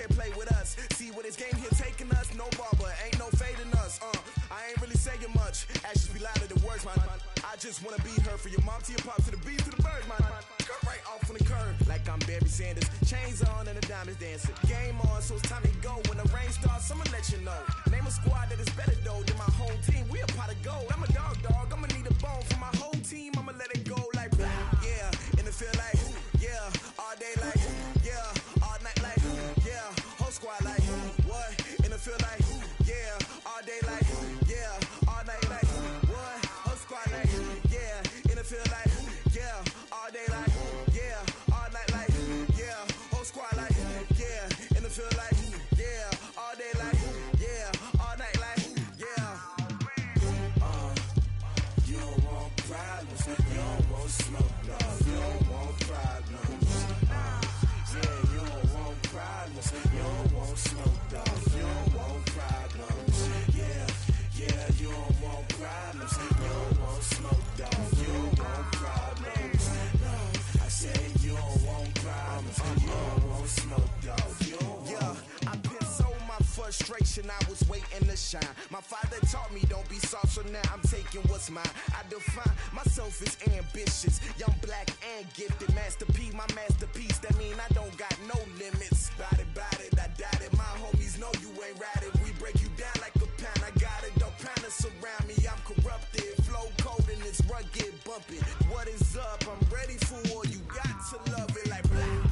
can't play with us. See where this game here taking us? No barber, ain't no fading us. I ain't really saying much. Actions be louder than words, man. I just wanna be heard. For your mom to your pop to the beat to the bird, man. Cut right off on the curve, like I'm Barry Sanders. Chains on and the diamonds dancing. Game on, so it's time to go. When the rain starts, I'ma let you know. Name a squad that is better though than my whole team. We a pot of gold. I'm a dog. I'ma need a bone for my whole team. I'ma let it go like yeah. In the field like yeah. All day like yeah. All night like yeah. Whole squad like what? In the field like yeah. All day like yeah. All night like what? Whole squad like yeah. In the field like yeah. All day like yeah. All night like yeah. Whole squad like yeah. In the field like yeah. All day like yeah. All night like yeah. You don't want problems. You don't want smoke, no. You don't want problems. Yeah, you don't want problems. You don't want smoke, dog. You don't want problems. Yeah, you don't want problems. You don't want smoke, dog. You don't want problems. No, I said you don't want problems. You don't want smoke, dog. You don't want. Yeah, I put so my frustration. I was waiting to shine. My father taught me don't be soft, so now I'm taking what's mine. I define myself as ambitious, young, black, and gifted. Master P, my masterpiece. That mean I don't got no limits. Bout it, I doubt it. My homies know you ain't ratted. We break you down like a pound. I got it, don't pound us around me. I'm corrupted, flow cold and it's rugged, bumping. What is up? I'm ready for war. You got to love it like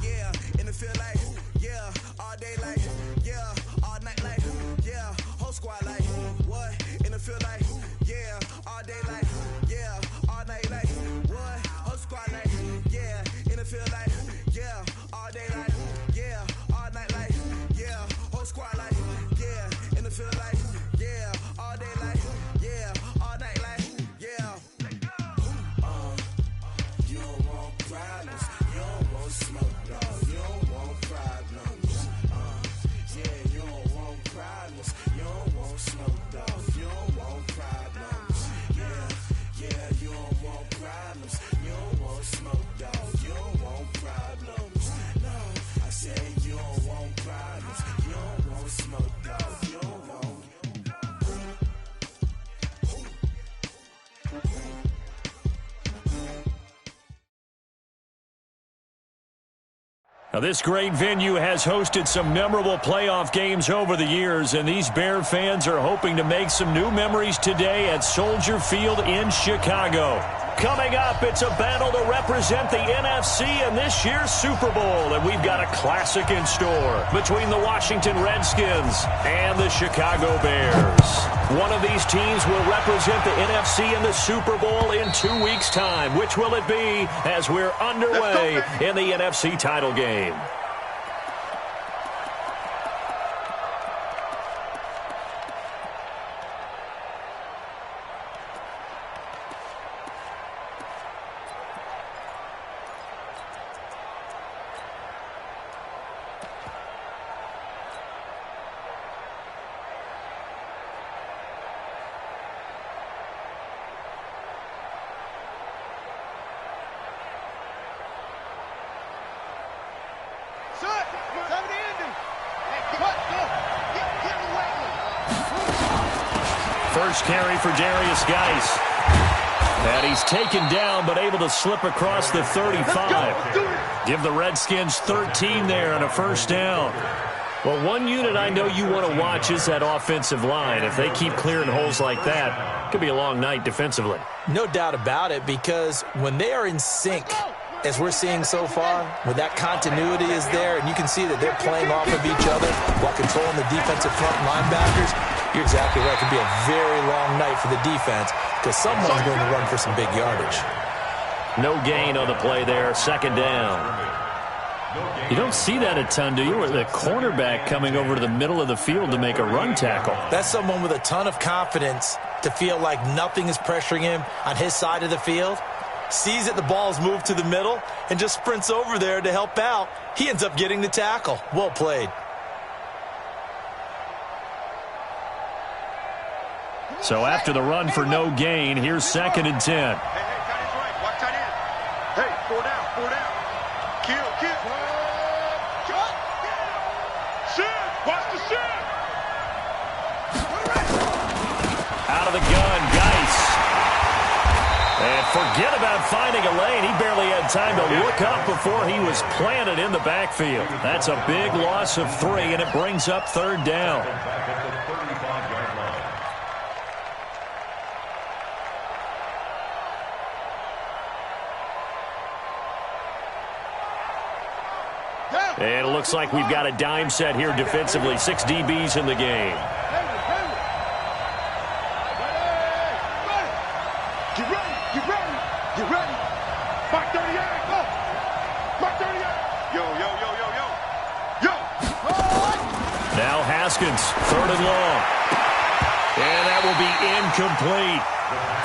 yeah. In the field like yeah. All day like yeah. All night like yeah. Whole squad like what? In the field like yeah. All day like yeah. All night like what? Whole squad like yeah. In the field like yeah. All day like yeah. All night like yeah. Whole squad like yeah. In the field like yeah. All day like yeah. All night like yeah. You don't want problems. You don't want smoke, dog. You don't want problems. Yeah, you don't want problems. You don't want smoke, dog. You don't want problems. Yeah, you don't want problems. You don't want smoke, dog. You don't want problems. No, I said you don't want problems. You don't want smoke, dog. You don't want. Now, this great venue has hosted some memorable playoff games over the years, and these Bear fans are hoping to make some new memories today at Soldier Field in Chicago. Coming up, it's a battle to represent the NFC in this year's Super Bowl, and we've got a classic in store between the Washington Redskins and the Chicago Bears. One of these teams will represent the NFC in the Super Bowl in 2 weeks' time. Which will it be as we're underway in the NFC title game? First carry for Darius Geis. And he's taken down, but able to slip across the 35. Give the Redskins 13 there and a first down. Well, one unit I know you want to watch is that offensive line. If they keep clearing holes like that, it could be a long night defensively. No doubt about it, because when they are in sync, as we're seeing so far, when that continuity is there, and you can see that they're playing off of each other while controlling the defensive front linebackers, you're exactly right. It could be a very long night for the defense because someone's going to run for some big yardage. No gain on the play there, second down. You don't see that a ton, do you? Or the cornerback coming over to the middle of the field to make a run tackle. That's someone with a ton of confidence to feel like nothing is pressuring him on his side of the field. Sees that the ball is moved to the middle and just sprints over there to help out. He ends up getting the tackle. Well played. So after the run for no gain, here's 2nd and 10. Hey, tight end's right. Watch tight end. Hey, 4 down. Kill. Shoot. of the gun. Geis. And forget about finding a lane. He barely had time to look up before he was planted in the backfield. That's a big loss of 3, and it brings up 3rd down. And it looks like we've got a dime set here defensively. 6 DBs in the game. Get ready, get ready, get ready. Mark 38, go. Mark 38. Yo, yo, yo, yo, yo. Yo. Now Haskins, 3rd and long. And that will be incomplete.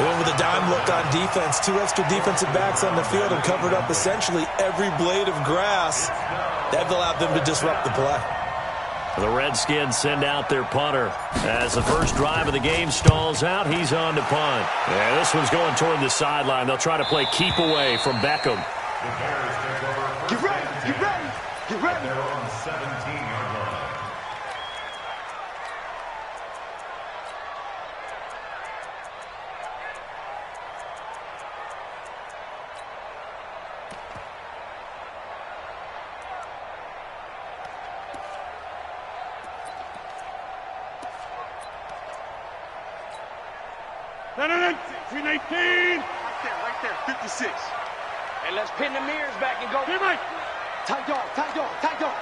And with a dime look on defense, 2 extra defensive backs on the field and covered up essentially every blade of grass. That allowed them to disrupt the play. The Redskins send out their punter. As the first drive of the game stalls out, he's on to punt. Yeah, this one's going toward the sideline. They'll try to play keep away from Beckham. Get ready, get ready, get ready. They're on 17-yard line. Right there, 56. And let's pin the mirrors back and go. Tight dog, tight dog, tight dog.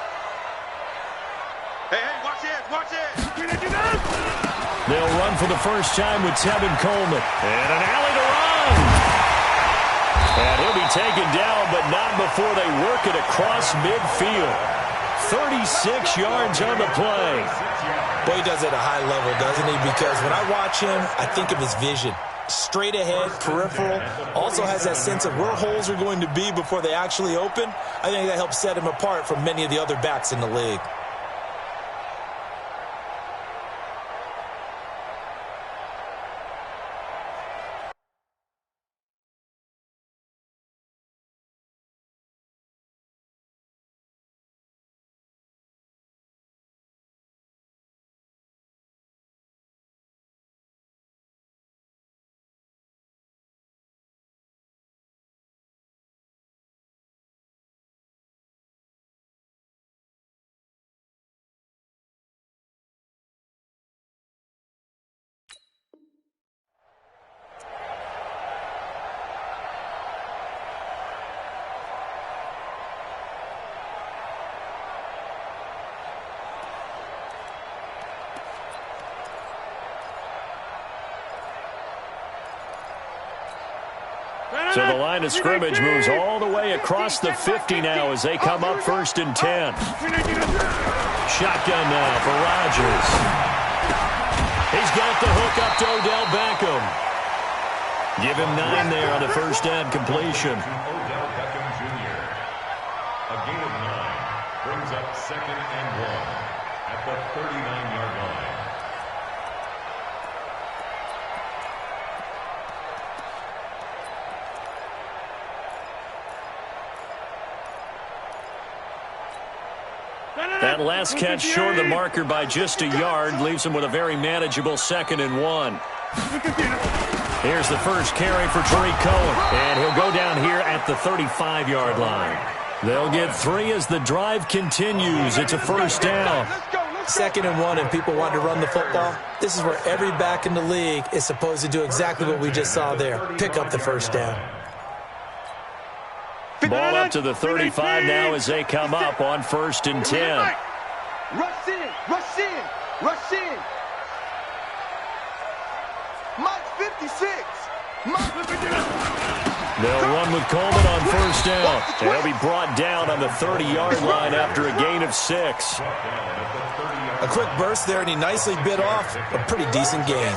Hey, watch it. They'll run for the first time with Tevin Coleman. And an alley to run. And he'll be taken down, but not before they work it across midfield. 36 yards on the play. Boy, he does it at a high level, doesn't he? Because when I watch him, I think of his vision. Straight ahead, peripheral, also has that sense of where holes are going to be before they actually open. I think that helps set him apart from many of the other backs in the league. So the line of scrimmage moves all the way across the 50 now as they come up 1st and 10. Shotgun now for Rodgers. He's got the hook up to Odell Beckham. Give him 9 there on the first down completion. Odell Beckham Jr. A gain of 9 brings up 2nd and 1 at the 39-yard line. That last catch short of the marker by just a yard leaves him with a very manageable 2nd and 1. Here's the first carry for Tariq Cohen, and he'll go down here at the 35-yard line. They'll get 3 as the drive continues. It's a first down. 2nd and 1, and people want to run the football. This is where every back in the league is supposed to do exactly what we just saw there. Pick up the first down. Ball up to the 35 now as they come up on 1st and 10. Rush in, rush in, rush in. Mike 56. They'll run with Coleman on first down. And he'll be brought down on the 30-yard line after a gain of 6. A quick burst there, and he nicely bit off a pretty decent gain.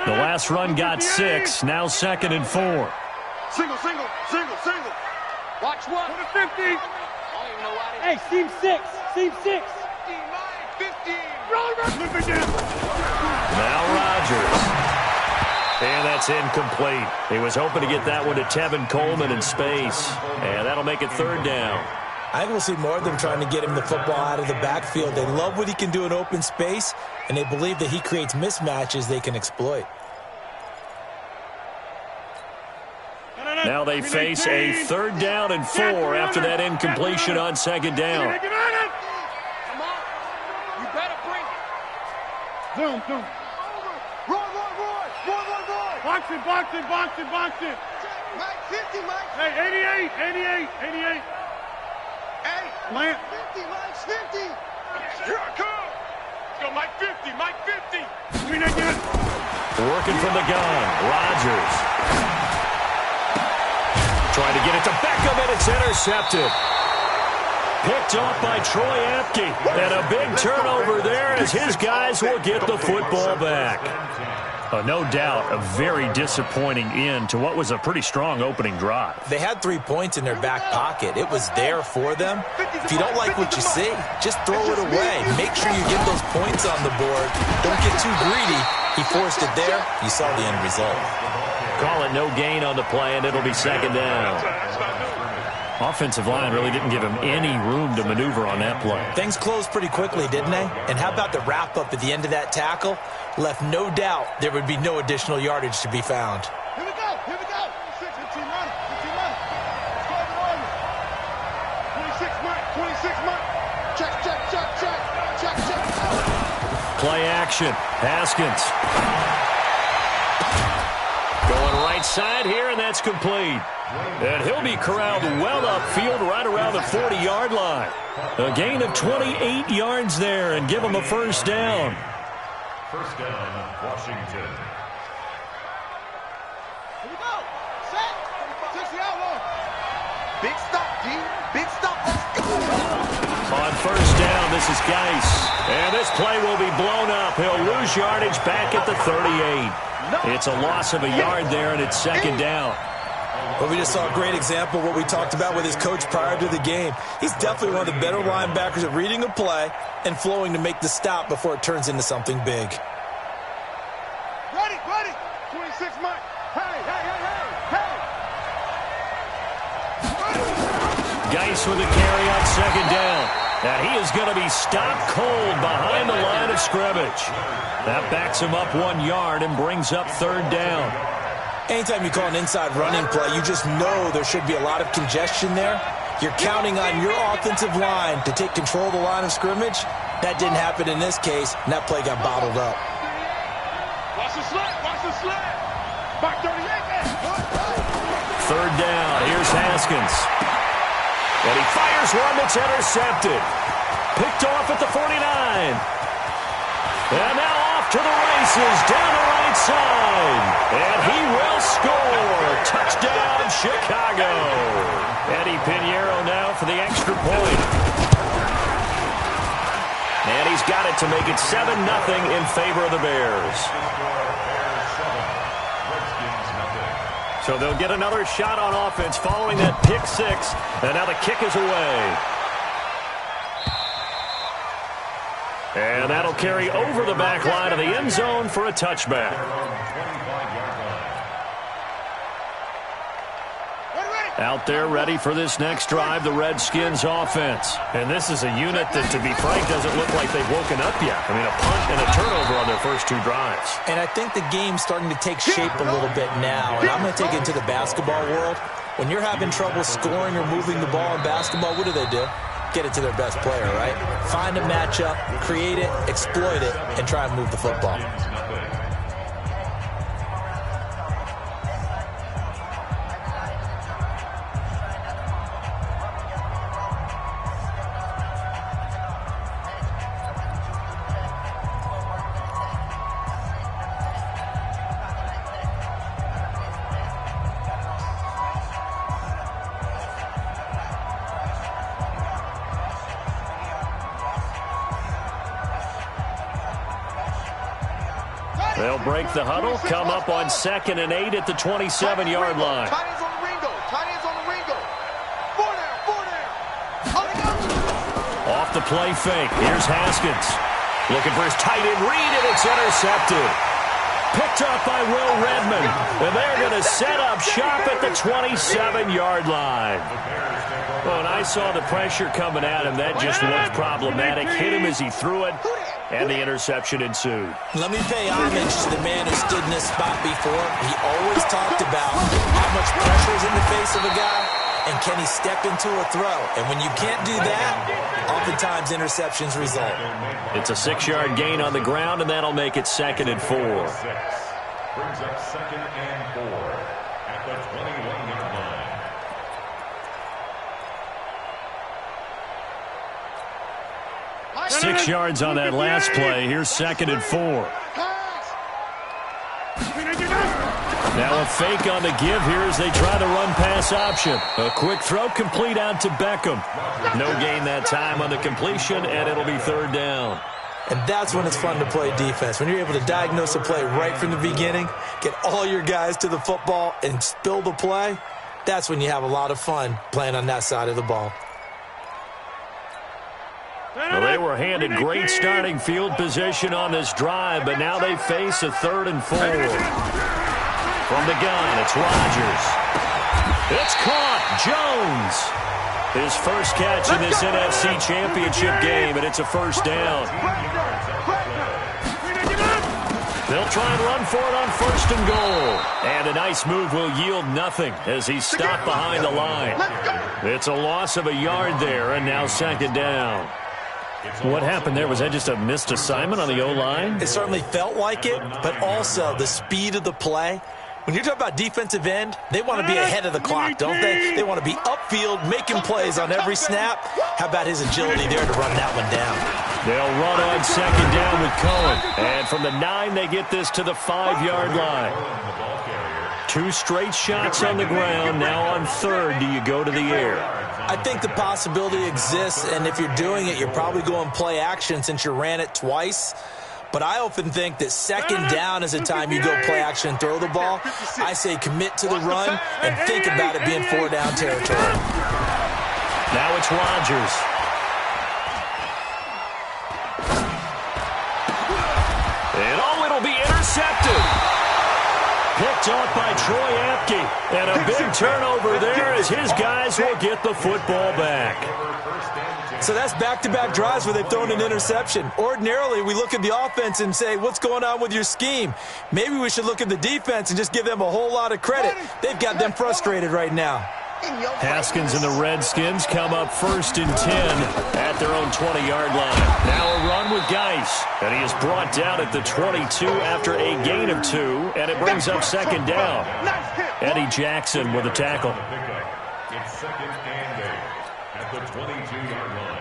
The last run got 6, now 2nd and 4. Single. Watch one. 50. I don't even know why they... Hey, seam 6. 15. Now Rodgers. And that's incomplete. He was hoping to get that one to Tevin Coleman in space. And that'll make it third down. I think we'll see more of them trying to get him the football out of the backfield. They love what he can do in open space, and they believe that he creates mismatches they can exploit. Now they face a 3rd down and 4 after that incompletion on 2nd down. Come on. You better bring it. Zoom. Roy. Box it. Mike, 50, Mike. Hey, 88. Hey. Plant. 50, Mike, 50. Here I come. Let's go, Mike 50. Working from the gun. Rodgers. Trying to get it to Beckham, and it's intercepted. Picked off by Troy Apke. And a big turnover there as his guys will get the football back. No doubt a very disappointing end to what was a pretty strong opening drive. They had 3 points in their back pocket. It was there for them. If you don't like what you see, just throw it away. Make sure you get those points on the board. Don't get too greedy. He forced it there. You saw the end result. Call it no gain on the play, and it'll be 2nd down. Offensive line really didn't give him any room to maneuver on that play. Things closed pretty quickly, didn't they? And how about the wrap-up at the end of that tackle? Left no doubt there would be no additional yardage to be found. Here we go. 15 run. Let's go over. 26 Mike. Check. Play action. Haskins. Going right side here, and that's complete. And he'll be corralled well upfield right around the 40-yard line. A gain of 28 yards there and give him a 1st down. 1st down, Washington. Here we go. Set. 60 out. Big stop, D. Big stop. Let's go. On 1st down, this is Geis. And this play will be blown up. He'll lose yardage back at the 38. It's a loss of a yard there, and it's 2nd down. Well, we just saw a great example of what we talked about with his coach prior to the game. He's definitely one of the better linebackers at reading a play and flowing to make the stop before it turns into something big. Ready. 26 Mike. Hey. Geis with a carry on 2nd down. And he is going to be stopped cold behind the line of scrimmage. That backs him up 1 yard and brings up 3rd down. Anytime you call an inside running play, you just know there should be a lot of congestion there. You're counting on your offensive line to take control of the line of scrimmage. That didn't happen in this case, and that play got bottled up. Watch the sled. Back 38. 3rd down. Here's Haskins. And he fires one that's intercepted. Picked off at the 49. And now off to the races down the right side. And he will score. Touchdown, Chicago. Eddie Pinheiro now for the extra point. And he's got it to make it 7-0 in favor of the Bears. So they'll get another shot on offense following that pick 6. And now the kick is away. And that'll carry over the back line of the end zone for a touchback. Out there ready for this next drive, the Redskins offense. And this is a unit that, to be frank, doesn't look like they've woken up yet. I mean, a punt and a turnover on their first 2 drives. And I think the game's starting to take shape a little bit now. And I'm going to take it to the basketball world. When you're having trouble scoring or moving the ball in basketball, what do? Get it to their best player, right? Find a matchup, create it, exploit it, and try and move the football. They'll break the huddle, come up on 2nd and 8 at the 27-yard line. Tight ends on the Ringo. 4 down. Off the play fake. Here's Haskins. Looking for his tight end read, and it's intercepted. picked up by Will Redmond. And they're going to set up shop at the 27-yard line. Well, when I saw the pressure coming at him, that just looked problematic. Hit him as he threw it, and the interception ensued. Let me pay homage to the man who stood in this spot before. He always talked about how much pressure is in the face of a guy, and can he step into a throw? And when you can't do that, oftentimes interceptions result. It's a 6-yard gain on the ground, and that'll make it 2nd and 4. Brings up 2nd and 4 at the 21-yard line. Six yards on that last play. Here's 2nd and 4. Now a fake on the give here as they try the run-pass option. A quick throw complete out to Beckham. No gain that time on the completion, and it'll be 3rd down. And that's when it's fun to play defense. When you're able to diagnose a play right from the beginning, get all your guys to the football, and spill the play, that's when you have a lot of fun playing on that side of the ball. Well, they were handed great starting field position on this drive, but now they face a 3rd and 4. From the gun, it's Rodgers. It's caught. Jones. His first catch in this NFC Championship game, and it's a 1st down. They'll try and run for it on 1st and goal. And a nice move will yield nothing as he's stopped behind the line. It's a loss of a yard there, and now 2nd down. What happened there? Was that just a missed assignment on the O-line? It certainly felt like it, but also the speed of the play. When you're talking about defensive end, they want to be ahead of the clock, don't they? They want to be upfield, making plays on every snap. How about his agility there to run that one down? They'll run on 2nd down with Cohen. And from the 9, they get this to the 5-yard line. 2 straight shots on the ground. Now on 3rd, do you go to the air? I think the possibility exists, and if you're doing it, you're probably going play action since you ran it twice. But I often think that 2nd down is the time you go play action and throw the ball. I say commit to the run and think about it being 4-down territory. Now it's Rodgers. And it'll be intercepted. Picked off by Troy Apke. And a big turnover there as his guys will get the football back. So that's back-to-back drives where they've thrown an interception. Ordinarily, we look at the offense and say, what's going on with your scheme? Maybe we should look at the defense and just give them a whole lot of credit. They've got them frustrated right now. Haskins and the Redskins come up 1st and 10 at their own 20-yard line. Now a run with Geis, and he is brought down at the 22 after a gain of 2, and it brings up 2nd down. Eddie Jackson with a tackle. It's 2nd and 8 at the 22-yard line.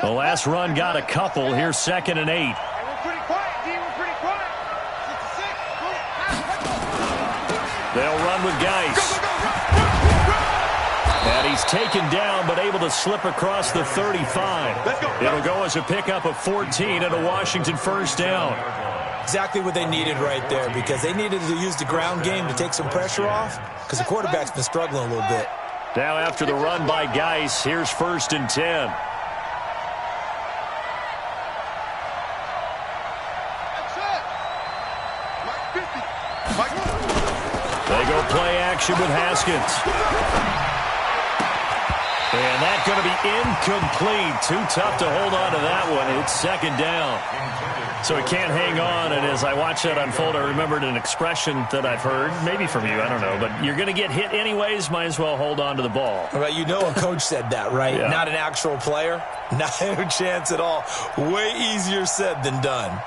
The last run got a couple. Here's 2nd and 8. We're pretty quiet, D. We're pretty quiet. 6-6. They'll run with Geis. And he's taken down, but able to slip across the 35. It'll go as a pickup of 14 and a Washington 1st down. Exactly what they needed right there, because they needed to use the ground game to take some pressure off, because the quarterback's been struggling a little bit. Now after the run by Geis, here's 1st and 10. They go play action with Haskins. And that's going to be incomplete. Too tough to hold on to that one. It's 2nd down. So he can't hang on. And as I watch that unfold, I remembered an expression that I've heard, maybe from you, I don't know. But you're going to get hit anyways, might as well hold on to the ball. Well, you know a coach said that, right? Yeah. Not an actual player. Not a chance at all. Way easier said than done.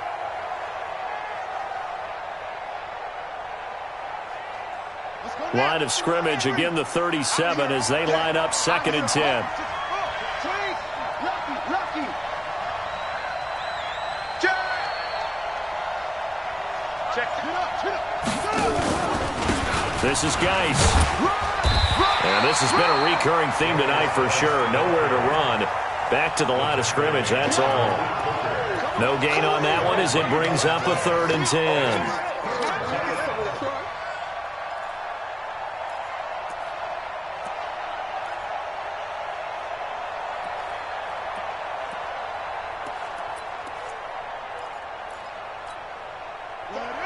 Line of scrimmage, again the 37 as they line up 2nd and 10. This is Geis. And this has been a recurring theme tonight for sure. Nowhere to run. Back to the line of scrimmage, that's all. No gain on that one as it brings up a 3rd and 10.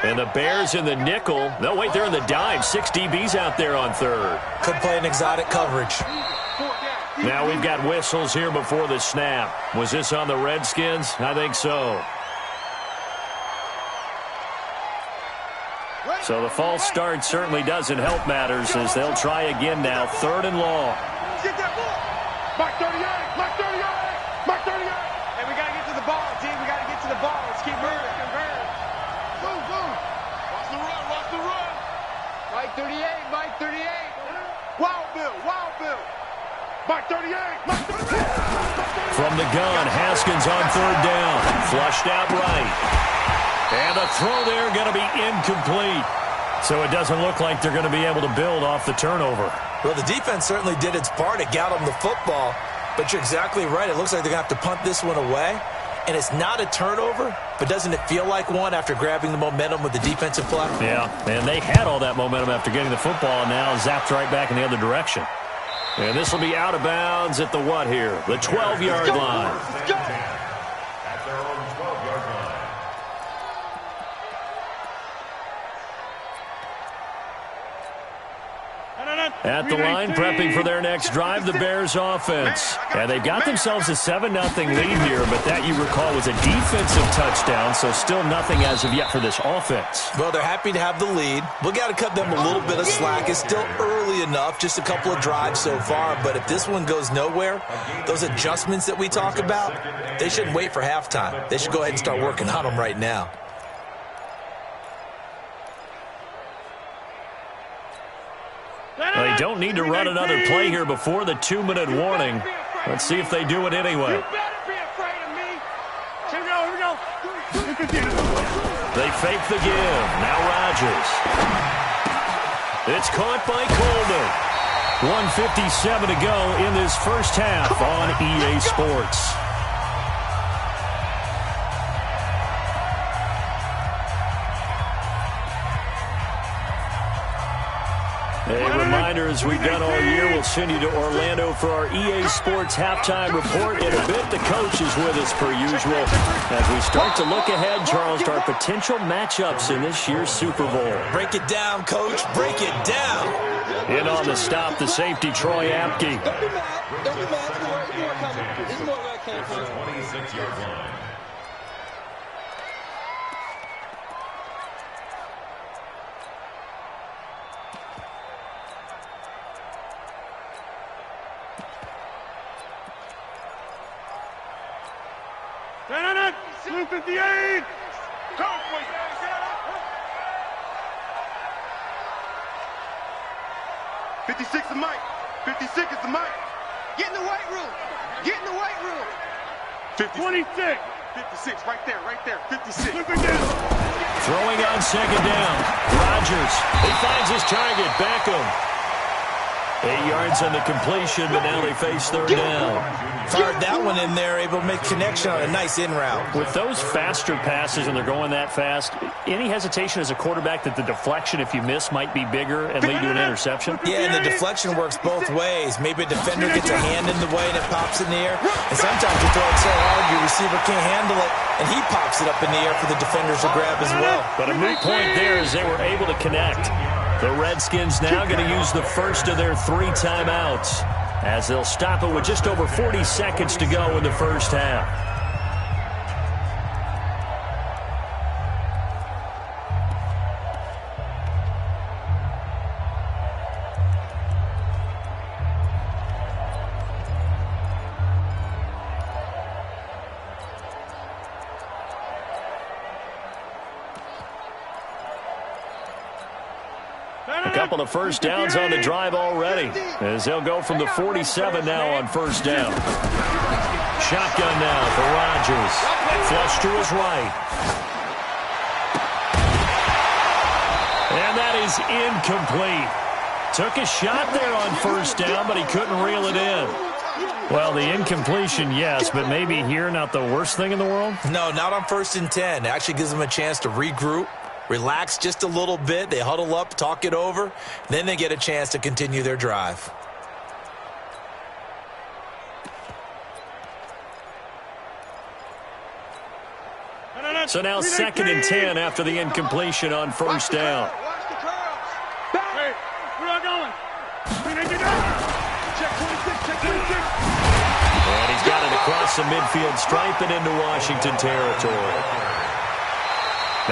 And the Bears in the nickel. No, wait, they're in the dime. 6 DBs out there on third. Could play an exotic coverage. Now we've got whistles here before the snap. Was this on the Redskins? I think so. So the false start certainly doesn't help matters as they'll try again now. 3rd and long. Get that ball. Mark 38. Mark 38. Mark 38. Hey, we got to get to the ball, team. We got to get to the ball. Let's keep moving. Boom, boom. Watch the run. Watch the run. Mike 38. Mike 38. Wild Bill. Wild Bill. Mark 38. Mark 38. From the gun, Haskins on 3rd down. Flushed out right. And the throw there going to be incomplete. So it doesn't look like they're going to be able to build off the turnover. Well, the defense certainly did its part. It got them the football. But you're exactly right. It looks like they're going to have to punt this one away. And it's not a turnover, but doesn't it feel like one after grabbing the momentum with the defensive play? Yeah, and they had all that momentum after getting the football and now zapped right back in the other direction. And this will be out of bounds at the what here? The 12-yard line. At their own 12-yard line. At the line, prepping for their next drive, the Bears offense. And they've got themselves a 7-0 lead here, but that, you recall, was a defensive touchdown, so still nothing as of yet for this offense. Well, they're happy to have the lead. We got to cut them a little bit of slack. It's still early enough, just a couple of drives so far, but if this one goes nowhere, those adjustments that we talk about, they shouldn't wait for halftime. They should go ahead and start working on them right now. They don't need to run another play here before the 2-minute warning. Let's see if they do it anyway. You better be afraid of me. Here we go. They fake the give. Now Rodgers. It's caught by Coleman. 1:57 to go in this first half on EA Sports. A reminder, as we've done all year, we'll send you to Orlando for our EA Sports halftime report. In a bit, the coach is with us per usual as we start to look ahead, Charles, to our potential matchups in this year's Super Bowl. Break it down, Coach. Break it down. In on the stop, the safety, Troy Apke. Don't be mad. Don't be mad. It's more coming. It's more where I came from. 26-yard line. Turn 258. Go for it. 56 is Mike. 56 is the Mike. Get in the weight room. Get in the weight room. 26. 56, right there. 56. Throwing on 2nd down. Rodgers. He finds his target. Beckham. 8 yards on the completion, but now they face 3rd down. Fired that one in there, able to make connection on a nice in route. With those faster passes and they're going that fast, any hesitation as a quarterback that the deflection, if you miss, might be bigger and lead to an interception? Yeah, and the deflection works both ways. Maybe a defender gets a hand in the way and it pops in the air. And sometimes you throw it so hard your receiver can't handle it, and he pops it up in the air for the defenders to grab as well. But a moot point there as they were able to connect. The Redskins now going to use the first of their 3 timeouts as they'll stop it with just over 40 seconds to go in the first half. A couple of first downs on the drive already as they'll go from the 47 now on 1st down. Shotgun now for Rodgers. Flush to his right. And that is incomplete. Took a shot there on 1st down, but he couldn't reel it in. Well, the incompletion, yes, but maybe here not the worst thing in the world? No, not on 1st and 10. It actually gives them a chance to regroup, relax just a little bit. They huddle up, talk it over. Then they get a chance to continue their drive. So now 2nd and 10 after the incompletion on first down. Watch the curls. Hey, where are you going? Check 26, check 26. And he's got it across the midfield stripe and into Washington territory.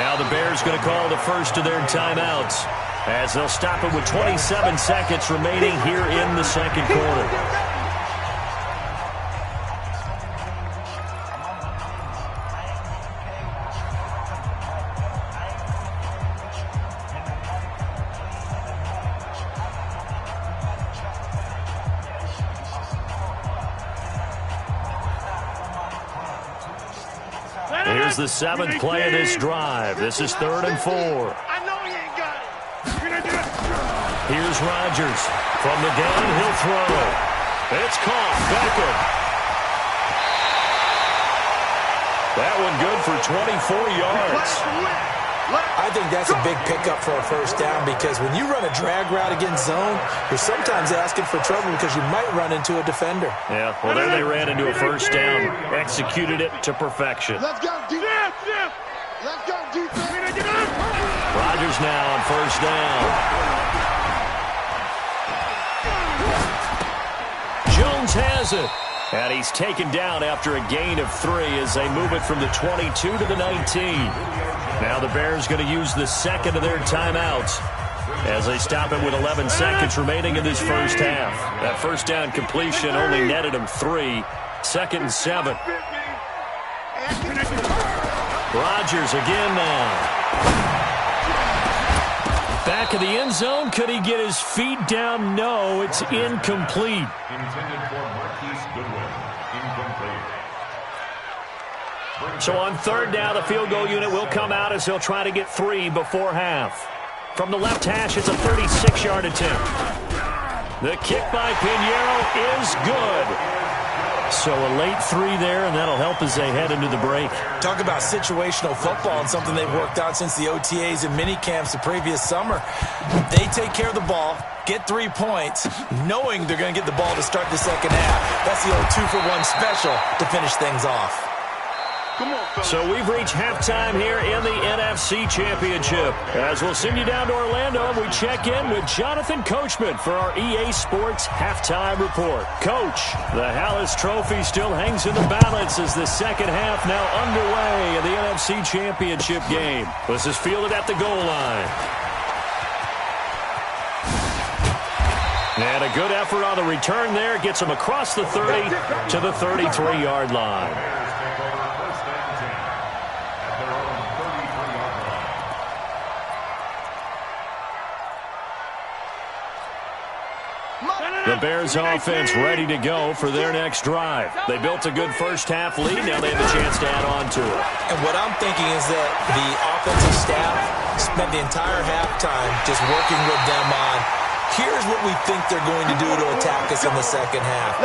Now the Bears going to call the first of their timeouts as they'll stop it with 27 seconds remaining here in the second quarter. Here's the 7th play of this drive. This is 3rd and 4. I know he ain't got it. Here's Rodgers from the gun. He'll throw. It's caught. Beckham. That one good for 24 yards. I think that's a big pickup for a first down because when you run a drag route against zone, you're sometimes asking for trouble because you might run into a defender. Yeah, well, there they ran into a first down. Executed it to perfection. Let's go, defense. Let's go, defense. Rodgers now on first down. Jones has it. And he's taken down after a gain of 3 as they move it from the 22 to the 19. Now the Bears going to use the second of their timeouts as they stop it with 11 seconds remaining in this first half. That first down completion only netted him 3. 2nd and 7. Rodgers again now. Back of the end zone. Could he get his feet down? No, it's incomplete. Intended for Marquise Goodwin. Incomplete. So on 3rd down, the field goal unit will come out as they'll try to get 3 before half. From the left hash, it's a 36-yard attempt. The kick by Pinheiro is good. So a late 3 there, and that'll help as they head into the break. Talk about situational football and something they've worked out since the OTAs and mini camps the previous summer. They take care of the ball, get 3 points, knowing they're going to get the ball to start the second half. That's the old 2-for-1 special to finish things off. Come on, fellas. So we've reached halftime here in the NFC Championship. As we'll send you down to Orlando, we check in with Jonathan Coachman for our EA Sports Halftime Report. Coach, the Hallis Trophy still hangs in the balance as the second half now underway in the NFC Championship game. This is fielded at the goal line. And a good effort on the return there. Gets him across the 30 to the 33-yard line. The Bears offense ready to go for their next drive. They built a good first half lead. Now they have a chance to add on to it. And what I'm thinking is that the offensive staff spent the entire halftime just working with them on, here's what we think they're going to do to attack us in the second half.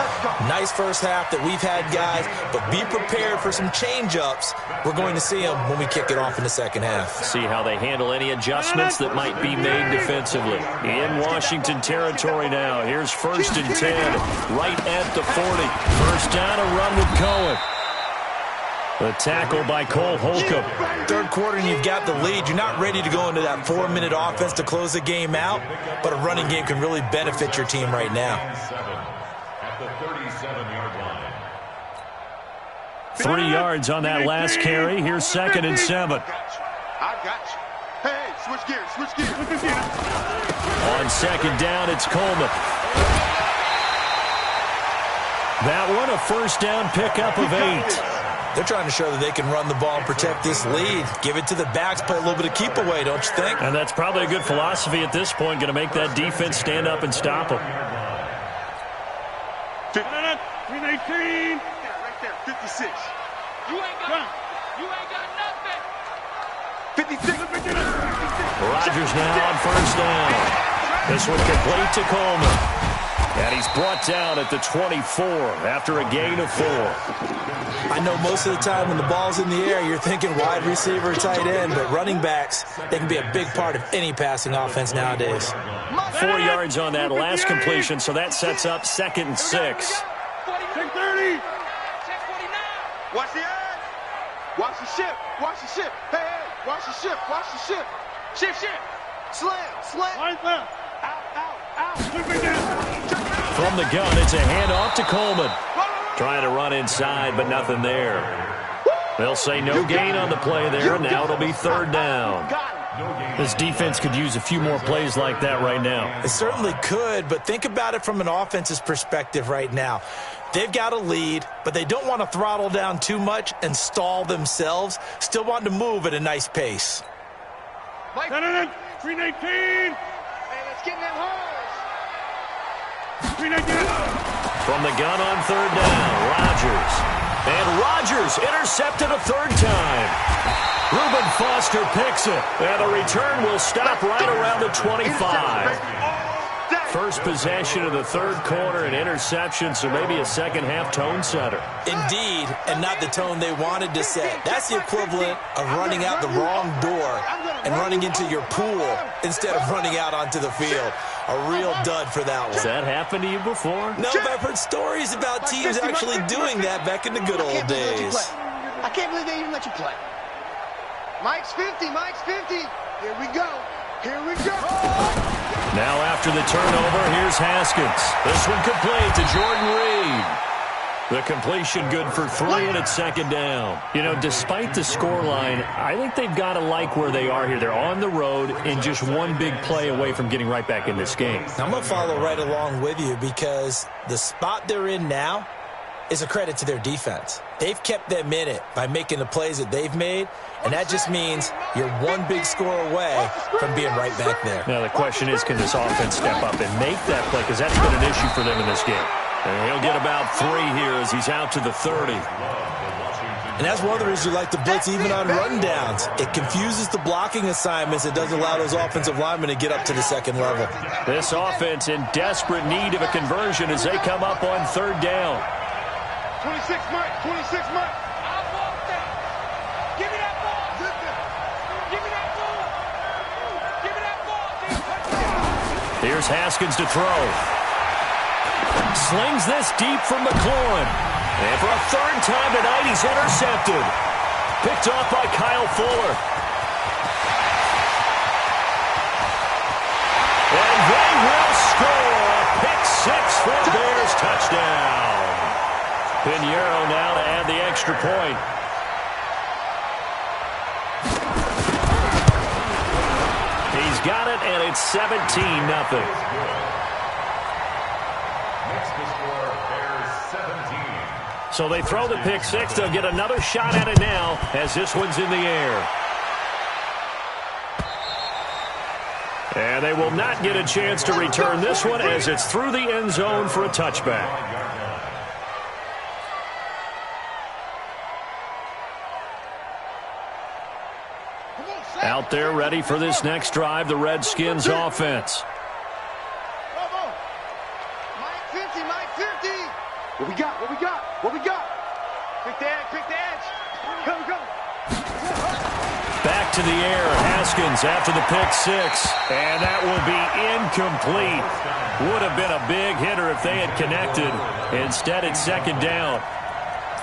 Nice first half that we've had, guys, but be prepared for some change-ups. We're going to see them when we kick it off in the second half. See how they handle any adjustments that might be made defensively. In Washington territory now. Here's 1st and 10, right at the 40. First down, a run with Cohen. The tackle by Cole Holcomb. Third quarter and you've got the lead. You're not ready to go into that 4-minute offense to close the game out, but a running game can really benefit your team right now. At the 37-yard line. 3 yards on that last carry. Here's 2nd and 7. I got you. Hey, switch gears, switch gears. On 2nd down, it's Coleman. That one, a first down pickup of 8. They're trying to show that they can run the ball and protect this lead. Give it to the backs, play a little bit of keep away, don't you think? And that's probably a good philosophy at this point, going to make that defense stand up and stop them. 319. Right there, 56. You ain't got nothing. 56. Rodgers now on first down. This one complete to Coleman. And he's brought down at the 24 after a gain of 4. I know most of the time when the ball's in the air, you're thinking wide receiver, tight end, but running backs, they can be a big part of any passing offense nowadays. 4 yards on that last completion, so that sets up 2nd and 6. 10-30. Watch the eye. Watch the ship. Watch the ship. Hey, hey, watch the ship. Watch the ship. Shift. Slam. Right left. Out. From the gun, it's a handoff to Coleman. Trying to run inside, but nothing there. They'll say no gain on the play there, and now it'll be third down. This defense could use a few more plays like that right now. It certainly could, but think about it from an offense's perspective right now. They've got a lead, but they don't want to throttle down too much and stall themselves. Still want to move at a nice pace. Mike. 319. Hey, let's get in them holes. 319. From the gun on third down, Rodgers. And Rodgers intercepted a third time. Reuben Foster picks it. And the return will stop right around the 25. First possession of the third quarter, an interception, so maybe a second-half tone setter. Indeed, and not the tone they wanted to set. That's the equivalent of running out the wrong door and running into your pool instead of running out onto the field. A real dud for that one. Has that happened to you before? No, but I've heard stories about teams actually doing that back in the good old days. I can't believe they even let you play. Mike's 50. Here we go. Now after the turnover, here's Haskins. This one complete to Jordan Reed. The completion good for 3, and it's second down. You know, despite the scoreline, I think they've got to like where they are here. They're on the road and just one big play away from getting right back in this game. I'm going to follow right along with you because the spot they're in now is a credit to their defense. They've kept them in it by making the plays that they've made, and that just means you're one big score away from being right back there. Now the question is, can this offense step up and make that play? Because that's been an issue for them in this game. And he'll get about 3 here as he's out to the 30. And that's one of the reasons you like to blitz even on rundowns. It confuses the blocking assignments. It doesn't allow those offensive linemen to get up to the second level. This offense in desperate need of a conversion as they come up on third down. 26 Mike. I want that. Give me that ball. Give me that ball. Give me that ball. Here's Haskins to throw. Slings this deep from McLaurin. And for a third time tonight, he's intercepted. Picked off by Kyle Fuller. And they will score. A pick 6 for a Bears touchdown. Pinheiro now to add the extra point. He's got it, and it's 17-0. So they throw the pick 6. They'll get another shot at it now as this one's in the air. And they will not get a chance to return this one as it's through the end zone for a touchback. Out there ready for this next drive, the Redskins offense. Mike 50. What we got? Pick the edge. Go. Back to the air, Haskins after the pick 6. And that will be incomplete. Would have been a big hitter if they had connected. Instead, it's second down.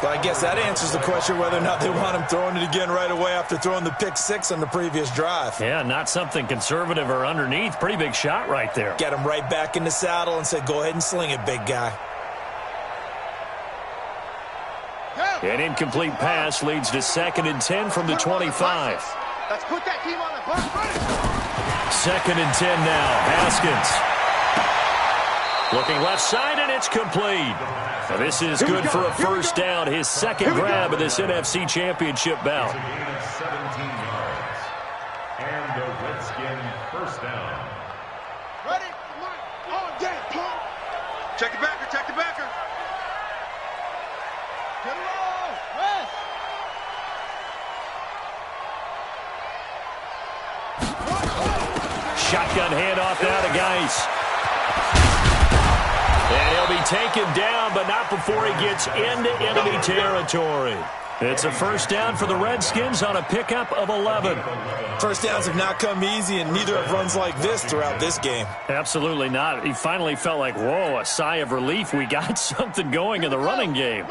Well, I guess that answers the question whether or not they want him throwing it again right away after throwing the pick 6 on the previous drive. Yeah, not something conservative or underneath. Pretty big shot right there. Get him right back in the saddle and said, go ahead and sling it, big guy. An incomplete pass leads to 2nd and 10 from the 25. Let's put that team on the bus. 2nd and 10 now. Haskins. Looking left side, and it's complete. Now this is good for a first down. His second grab of this NFC Championship bout. 17 yards. And the Redskin first down. Ready? Oh, damn, pump. Check the backer. Get it on. Rest. Shotgun handoff now to Geis. And he'll be taken down, but not before he gets into enemy territory. It's a first down for the Redskins on a pickup of 11. First downs have not come easy, and neither have runs like this throughout this game. Absolutely not. He finally felt like, whoa, a sigh of relief. We got something going in the running game.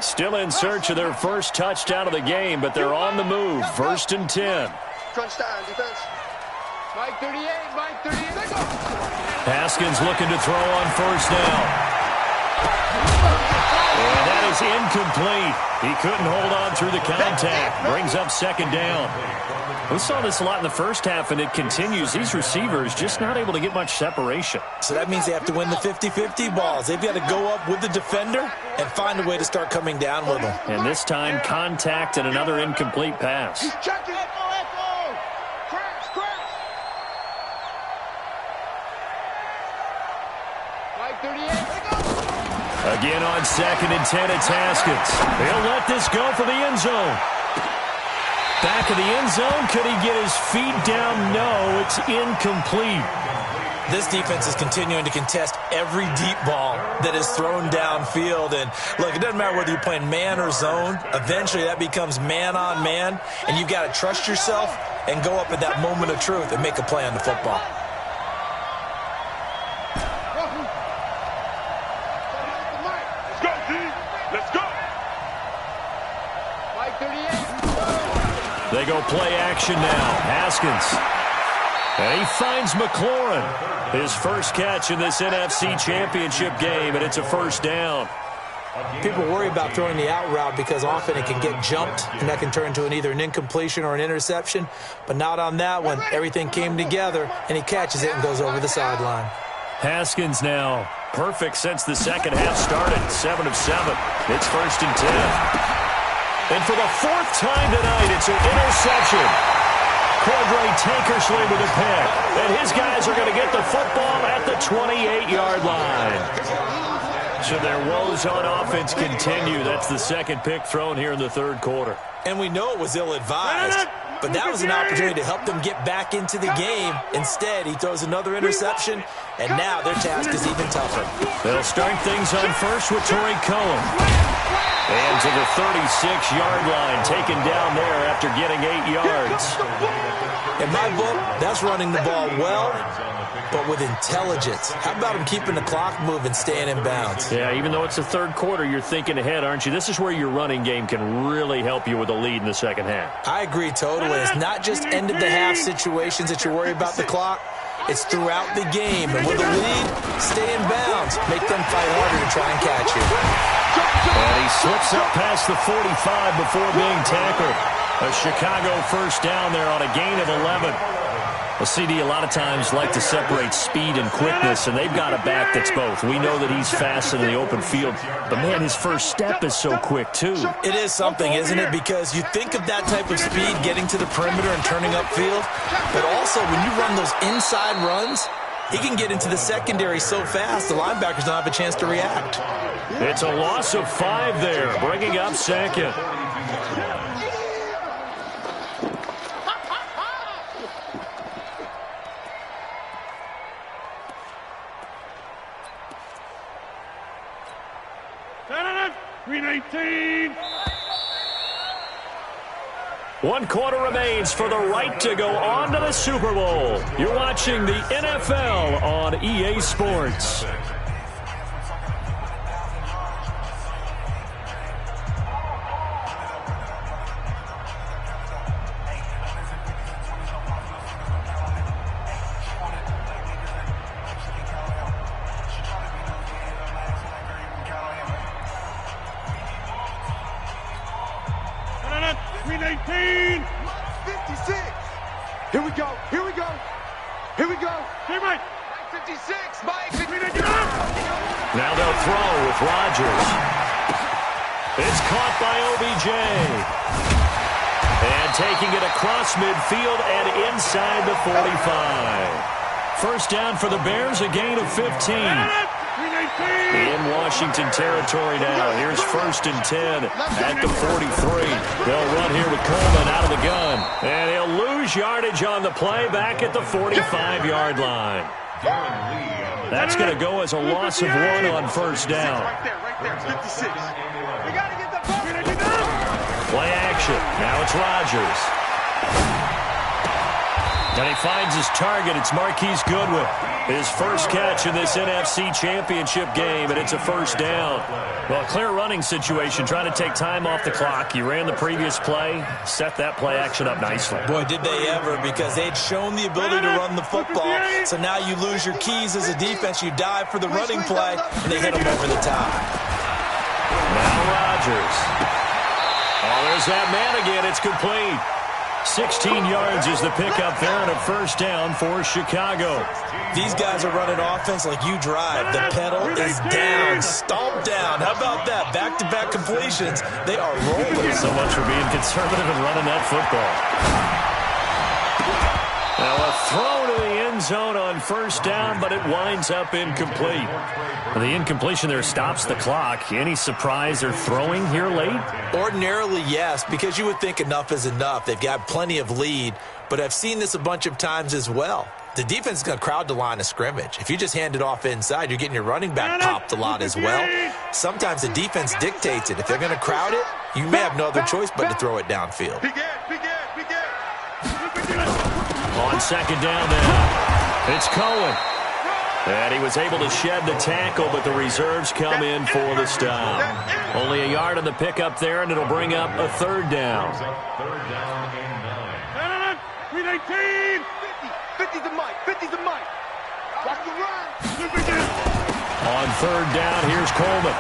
Still in search of their first touchdown of the game, but they're on the move. 1st and 10. Crunch time, defense. Mike 38, Mike 38. Let's go. Haskins looking to throw on 1st down. And that is incomplete. He couldn't hold on through the contact. Brings up 2nd down. We saw this a lot in the first half, and it continues. These receivers just not able to get much separation. So that means they have to win the 50-50 balls. They've got to go up with the defender and find a way to start coming down with them. And this time, contact and another incomplete pass. Check it. Crash, crash. Mike 38. Let's go. Again on 2nd and 10, it's Haskins. He'll let this go for the end zone. Back of the end zone. Could he get his feet down? No, it's incomplete. This defense is continuing to contest every deep ball that is thrown downfield. And, look, it doesn't matter whether you're playing man or zone. Eventually, that becomes man-on-man, and you've got to trust yourself and go up at that moment of truth and make a play on the football. Let's go, D. Let's go. Mike 38. They go play action now. Haskins. And he finds McLaurin. His first catch in this NFC Championship game, and it's a 1st down. People worry about throwing the out route because often it can get jumped, and that can turn into either an incompletion or an interception. But not on that one. Everything came together, and he catches it and goes over the sideline. Haskins now. Perfect since the second half started. 7 of 7. It's 1st and 10. And for the 4th time tonight, it's an interception. Cordray Tankersley with a pick. And his guys are going to get the football at the 28-yard line. So their woes on offense continue. That's the 2nd pick thrown here in the 3rd quarter. And we know it was ill-advised, but that was an opportunity to help them get back into the game. Instead, he throws another interception, and now their task is even tougher. They'll start things on 1st with Torrey Cohen. And to the 36-yard line, taken down there after getting 8 yards. In my book, that's running the ball well, but with intelligence. How about him keeping the clock moving, staying in bounds? Yeah, even though it's the 3rd quarter, you're thinking ahead, aren't you? This is where your running game can really help you with a lead in the 2nd half. I agree totally. It's not just end-of-the-half situations that you're worried about the clock. It's throughout the game. And with a lead, stay in bounds. Make them fight harder to try and catch you. And he slips up past the 45 before being tackled. A Chicago 1st down there on a gain of 11. Well, CD, a lot of times like to separate speed and quickness, and they've got a back that's both. We know that he's fast in the open field, but, man, his first step is so quick, too. It is something, isn't it? Because you think of that type of speed getting to the perimeter and turning upfield, but also when you run those inside runs, he can get into the secondary so fast the linebackers don't have a chance to react. It's a loss of 5 there, bringing up 2nd. Green 18. 1 quarter remains for the right to go on to the Super Bowl. You're watching the NFL on EA Sports. Green 18. 56. Here we go. Here we go. Here we go. Hey, Mike. Mike 56. Mike 56. Now they'll throw with Rodgers. It's caught by OBJ. And taking it across midfield and inside the 45. 1st down for the Bears, a gain of 15. In Washington territory now. Here's 1st and 10 at the 43. They'll run here with Coleman out of the gun. And he'll lose yardage on the play back at the 45-yard line. That's going to go as a loss of 1 on 1st down. Right there, 56. We got to get the ball. Play action. Now it's Rodgers. And he finds his target. It's Marquise Goodwin. His first catch in this NFC Championship game, and it's a first down. Well, a clear running situation, trying to take time off the clock. You ran the previous play, set that play action up nicely. Boy, did they ever, because they'd shown the ability to run the football. So now you lose your keys as a defense. You dive for the running play, and they hit them over the top. Now Rodgers. Oh, there's that man again. It's complete. 16 yards is the pickup there, and a first down for Chicago. These guys are running offense like you drive. The pedal is down, stomp down. How about that? Back-to-back completions. They are rolling. So much for being conservative and running that football. Now a throw to the end zone on first down, but it winds up incomplete. The incompletion there stops the clock. Any surprise they're throwing here late? Ordinarily, yes, because you would think enough is enough. They've got plenty of lead, but I've seen this a bunch of times as well. The defense is going to crowd the line of scrimmage. If you just hand it off inside, you're getting your running back popped a lot as well. Sometimes the defense dictates it. If they're going to crowd it, you may have no other choice but to throw it downfield. On second down now, it's Cohen. And he was able to shed the tackle, but the reserves come in for the stop. Only a yard on the pickup there, and it'll bring up a third down. Third down and 9. 319. 50's the mic. 50's the mic. Watch the run. On third down, here's Coleman.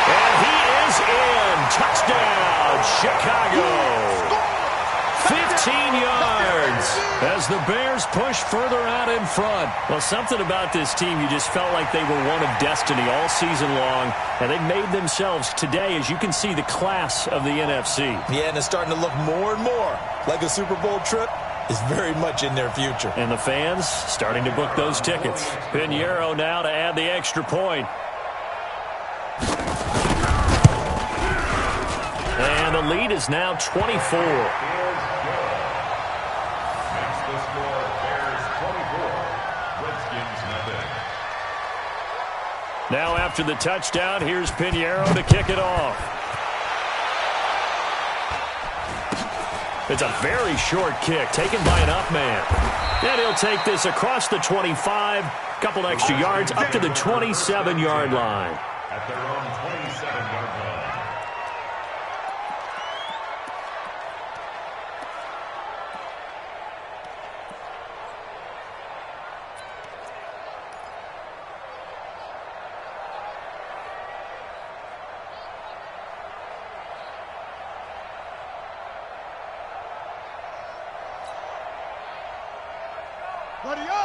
And he is in. Touchdown, Chicago. 15 yards as the Bears push further out in front. Well, something about this team, you just felt like they were one of destiny all season long, and they made themselves today, as you can see, the class of the NFC. Yeah, and it's starting to look more and more like a Super Bowl trip is very much in their future. And the fans starting to book those tickets. Pinheiro now to add the extra point. And the lead is now 24. Now after the touchdown, here's Pinheiro to kick it off. It's a very short kick taken by an up man. And he'll take this across the 25, couple extra yards up to the 27-yard line. At their own 27-yard line.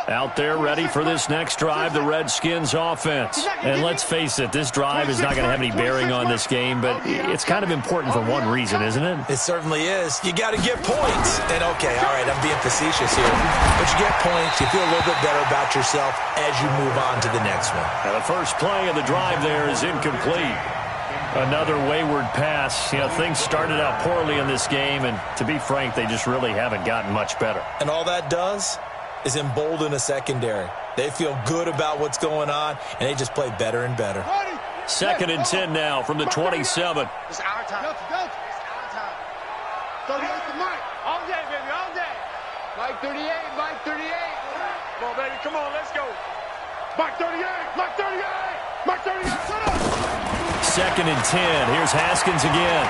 Out there ready for this next drive, the Redskins offense. And let's face it, this drive is not going to have any bearing on this game, but it's kind of important for one reason, isn't it? It certainly is. You got to get points. And okay, all right, I'm being facetious here. But you get points, you feel a little bit better about yourself as you move on to the next one. Now the first play of the drive there is incomplete. Another wayward pass. You know, things started out poorly in this game, and to be frank, they just really haven't gotten much better. And all that does is embolden a secondary. They feel good about what's going on, and they just play better and better. Second and 10 now from the 27. It's our time. It's our time. 38 to Mike. All day, baby, all day. Mike 38, Mike 38. Come on, baby, come on, let's go. Mike 38. Mike 38. Mike 38. Shut up. Second and 10. Here's Haskins again.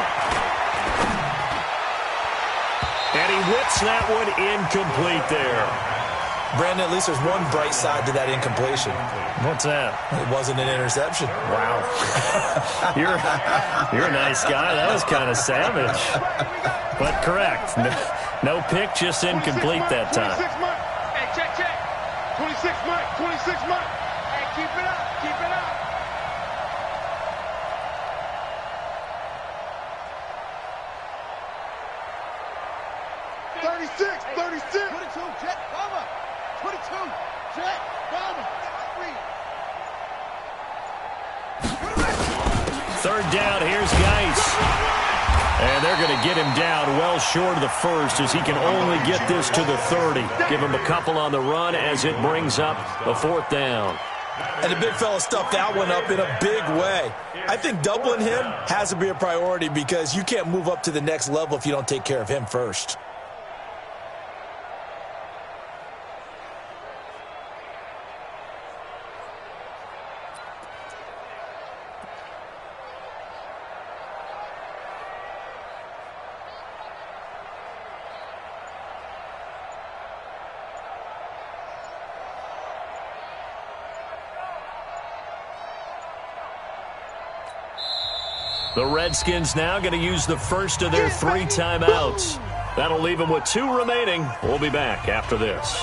And he whips that one incomplete there. Brandon, at least there's one bright side to that incompletion. What's that? It wasn't an interception. Wow. You're a nice guy. That was kind of savage. But correct. No pick, just incomplete that time. 26 Mike. Hey, check. 26 Mike. 26 Mike. Hey, keep it up, keep it up. Jet, Bama. 22, Jet, Bama. Third down, here's Geis. And they're going to get him down well short of the first as he can only get this to the 30. Give him a couple on the run as it brings up a fourth down. And the big fella stuffed that one up in a big way. I think doubling him has to be a priority because you can't move up to the next level if you don't take care of him first. The Redskins now going to use the first of their 3 timeouts. That'll leave them with 2 remaining. We'll be back after this.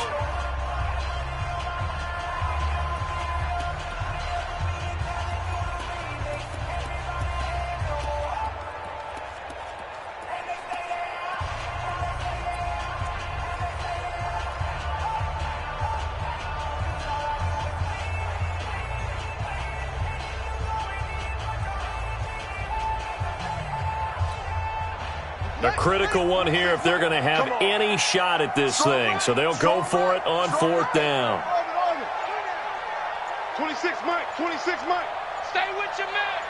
A critical one here if they're going to have any shot at this thing. So they'll go for it on 4th down. 26, Mike. 26, Mike. Stay with your man.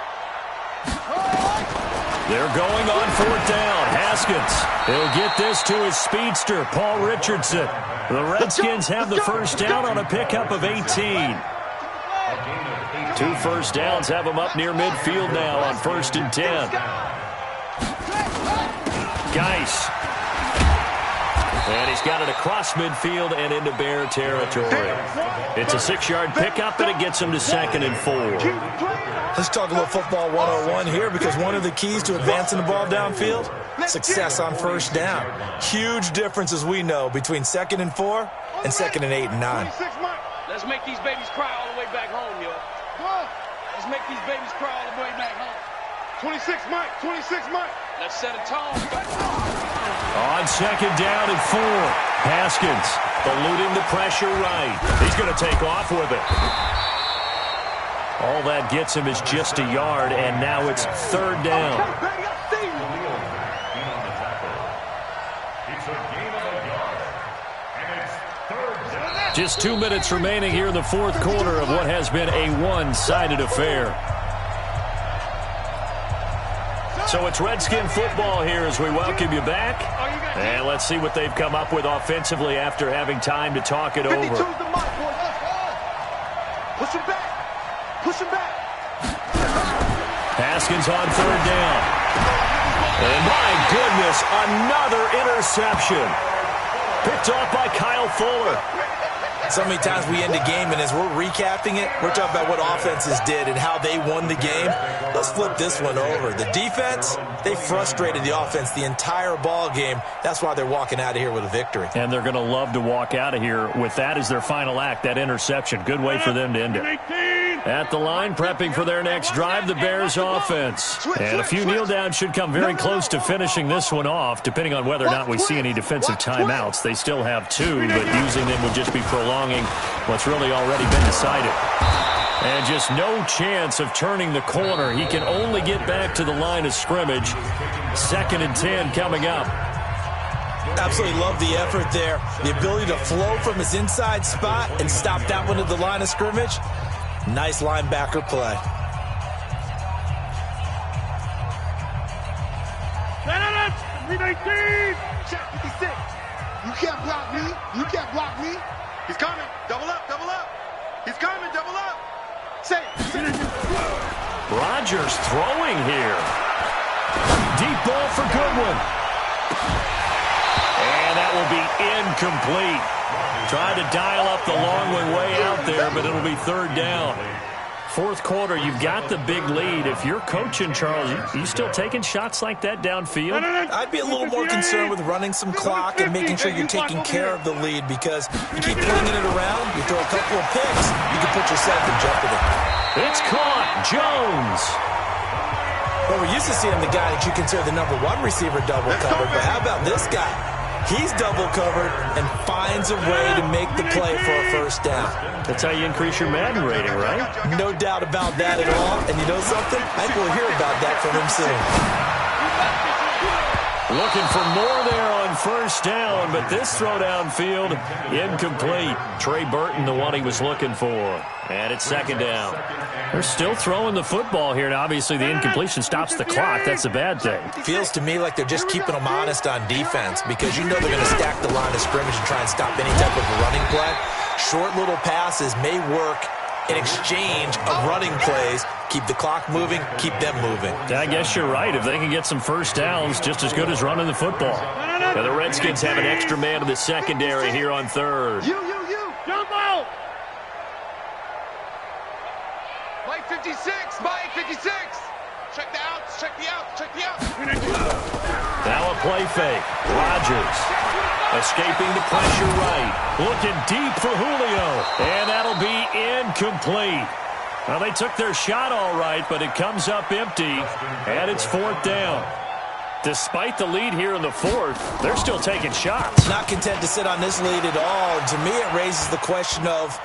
They're going on 4th down. Haskins, he'll get this to his speedster, Paul Richardson. The Redskins have the first down on a pickup of 18. 2 first downs have them up near midfield now on 1st and 10. Geis. And he's got it across midfield and into Bear territory. It's a 6-yard pickup, and it gets him to 2nd and 4. Let's talk a little football 101 here, because one of the keys to advancing the ball downfield, success on 1st down. Huge difference, as we know, between 2nd and 4 and 2nd and 8 and 9. Let's make these babies cry all the way back home, yo. Let's make these babies cry all the way back home. 26, Mike. 26, Mike. Let's set a tone. On 2nd down and 4. Haskins eluding the pressure right. He's going to take off with it. All that gets him is just a yard, and now it's 3rd down. Just 2 minutes remaining here in the 4th quarter of what has been a one-sided affair. So it's Redskin football here as we welcome you back. And let's see what they've come up with offensively after having time to talk it over. Push him back. Push him back. Haskins on 3rd down. And my goodness, another interception. Picked off by Kyle Fuller. So many times we end a game, and as we're recapping it, we're talking about what offenses did and how they won the game. Let's flip this one over. The defense, they frustrated the offense the entire ball game. That's why they're walking out of here with a victory. And they're going to love to walk out of here with that as their final act, that interception. Good way for them to end it. At the line, prepping for their next drive, the Bears offense. And a few kneel downs should come very close to finishing this one off, depending on whether or not we see any defensive timeouts. They still have 2, but using them would just be prolonging what's really already been decided. And just no chance of turning the corner. He can only get back to the line of scrimmage. 2nd and 10 coming up. Absolutely love the effort there. The ability to flow from his inside spot and stop that one at the line of scrimmage. Nice linebacker play. Check 56. You can't block me. You can't block me. He's coming. Double up. Double up. He's coming. Double up. Say. Rodgers throwing here. Deep ball for Goodwin. And that will be incomplete. Tried to dial up the long one way out there, but it'll be 3rd down. 4th quarter, you've got the big lead. If you're coaching, Charles, you still taking shots like that downfield? I'd be a little more concerned with running some clock and making sure you're taking care of the lead, because you keep flinging it around, you throw a couple of picks, you can put yourself in jeopardy. It's caught. Jones. Well, we're used to seeing the guy that you consider the #1 receiver double covered, but how about this guy? He's double covered and finds a way to make the play for a 1st down. That's how you increase your Madden rating, right? No doubt about that at all. And you know something? I think we'll hear about that from him soon. Looking for more there on 1st down, but this throw downfield, incomplete. Trey Burton, the one he was looking for. And it's 2nd down. They're still throwing the football here, and obviously the incompletion stops the clock. That's a bad thing. Feels to me like they're just keeping them honest on defense, because you know they're going to stack the line of scrimmage and try and stop any type of a running play. Short little passes may work in exchange of running plays. Keep the clock moving, keep them moving. I guess you're right. If they can get some 1st downs, just as good as running the football. Now the Redskins have an extra man in the secondary here on 3rd. You. Jump out. Mike 56. Mike 56. Check the outs. Check the outs. Check the outs. Now a play fake. Rodgers escaping the pressure right. Looking deep for Julio. And that'll be incomplete. Well, they took their shot all right, but it comes up empty, and it's 4th down. Despite the lead here in the 4th, they're still taking shots. Not content to sit on this lead at all. To me, it raises the question of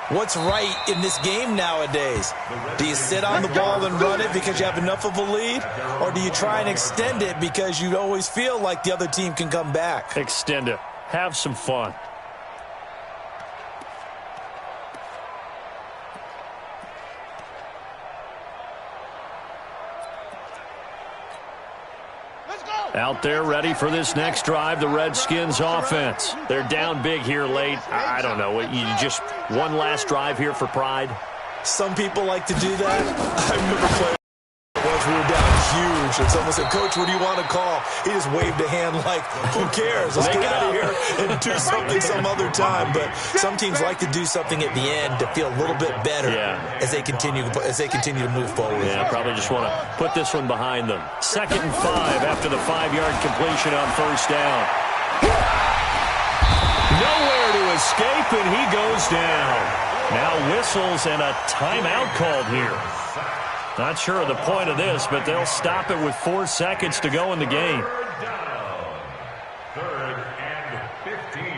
what's right in this game nowadays. Do you sit on the ball and run it because you have enough of a lead, or do you try and extend it because you always feel like the other team can come back? Extend it. Have some fun. Out there ready for this next drive, the Redskins offense. They're down big here late. I don't know. You just one last drive here for pride? Some people like to do that. I remember playing once we were down huge, and someone said, "Coach, what do you want to call?" He just waved a hand like, who cares? Let's get out of here and do something some other time. But some teams like to do something at the end to feel a little bit better as they continue to move forward. Yeah, probably just want to put this one behind them. 2nd and 5 after the 5-yard completion on 1st down. Nowhere to escape, and he goes down. Now whistles and a timeout called here. Not sure of the point of this, but they'll stop it with 4 seconds to go in the game. 3rd down. 3rd and 15.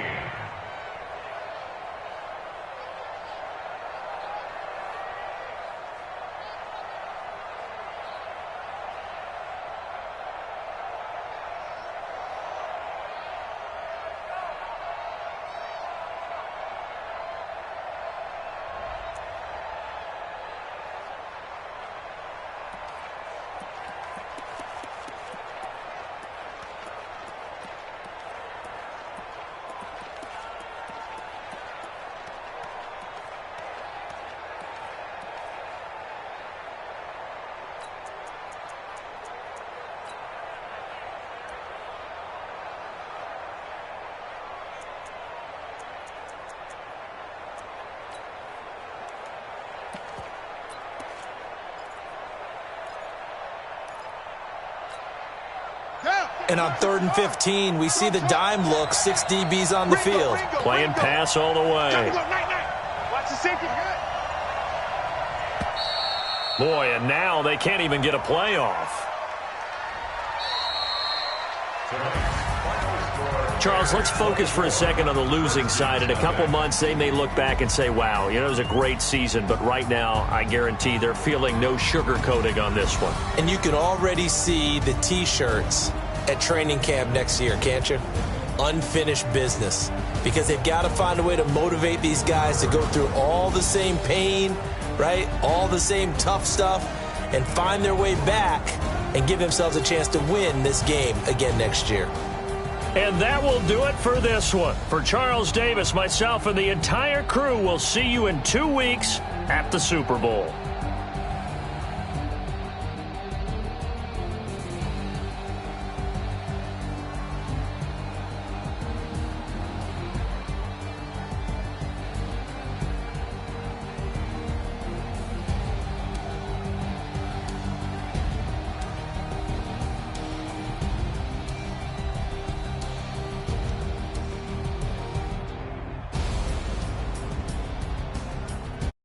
And on 3rd and 15, we see the dime look, 6 DBs on the field. Playing pass all the way. Watch the safety. Boy, and now they can't even get a play off. Charles, let's focus for a second on the losing side. In a couple months, they may look back and say, wow, it was a great season. But right now, I guarantee they're feeling no sugarcoating on this one. And you can already see the T-shirts at training camp next year, can't you? Unfinished business. Because they've got to find a way to motivate these guys to go through all the same pain, right? All the same tough stuff, and find their way back and give themselves a chance to win this game again next year. And that will do it for this one. For Charles Davis, myself, and the entire crew, we'll see you in 2 weeks at the Super Bowl.